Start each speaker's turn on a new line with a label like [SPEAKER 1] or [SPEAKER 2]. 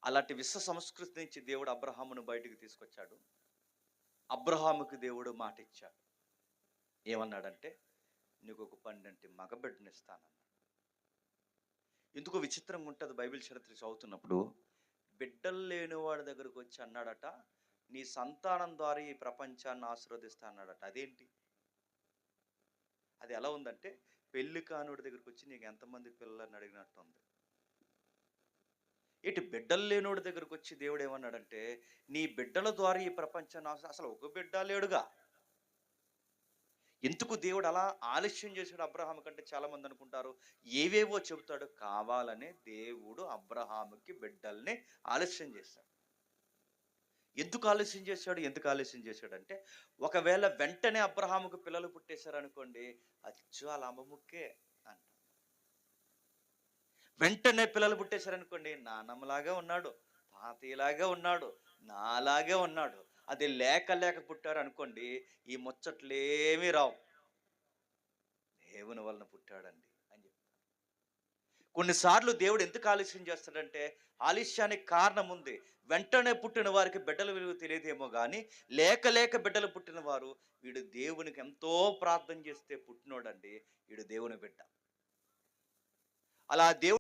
[SPEAKER 1] అలాంటి విశ్వ సంస్కృతి నుంచి దేవుడు అబ్రహామును బయటికి తీసుకొచ్చాడు. అబ్రహాముకి దేవుడు మాట ఇచ్చాడు. ఏమన్నాడంటే, నీకు ఒక 12 మగబిడ్డనిస్తానన్నాడు. ఎందుకో విచిత్రంగా ఉంటుంది బైబిల్ చరిత్ర చదువుతున్నప్పుడు. బిడ్డలు లేని వాడి దగ్గరకు వచ్చి అన్నాడట, నీ సంతానం ద్వారా ఈ ప్రపంచాన్ని ఆశీర్వదిస్తా అన్నాడట. అదేంటి? అది ఎలా ఉందంటే, పెళ్లి కానుడి దగ్గరకు వచ్చి నీకు ఎంతమంది పిల్లలని అడిగినట్టు ఉంది. ఇటు బిడ్డలు లేనోడి దగ్గరకు వచ్చి దేవుడు ఏమన్నాడంటే, నీ బిడ్డల ద్వారా ఈ ప్రపంచాన్ని అసలు ఒక బిడ్డ లేడుగా. ఎందుకు దేవుడు అలా ఆలస్యం చేశాడు అబ్రహాము కంటే? చాలా మంది అనుకుంటారు ఏవేవో చెబుతాడు. కావాలనే దేవుడు అబ్రహాముకి బిడ్డల్ని ఆలస్యం చేశాడు. ఎందుకు ఆలస్యం చేశాడు? ఎందుకు ఆలస్యం చేశాడంటే, ఒకవేళ వెంటనే అబ్రహాముకు పిల్లలు పుట్టేశారనుకోండి, అచ్చు వాళ్ళ అమ్మ ముక్కే అంట. వెంటనే పిల్లలు పుట్టేశారనుకోండి, నాన్నమ్మలాగా ఉన్నాడు, తాతయ్యలాగా ఉన్నాడు, నాలాగే ఉన్నాడు. అది లేక లేక పుట్టారు అనుకోండి, ఈ ముచ్చట్లేమీ రావు. దేవుని వలన పుట్టాడండి అని చెప్తారు. కొన్నిసార్లు దేవుడు ఎందుకు ఆలస్యం చేస్తాడంటే, ఆలస్యానికి కారణం ఉంది. వెంటనే పుట్టిన వారికి బిడ్డల విలువ తెలియదేమో కానీ, లేక లేక బిడ్డలు పుట్టిన వారు, వీడు దేవునికి ఎంతో ప్రార్థన చేస్తే పుట్టినోడండి, వీడు దేవుని బిడ్డ. అలా దేవుడు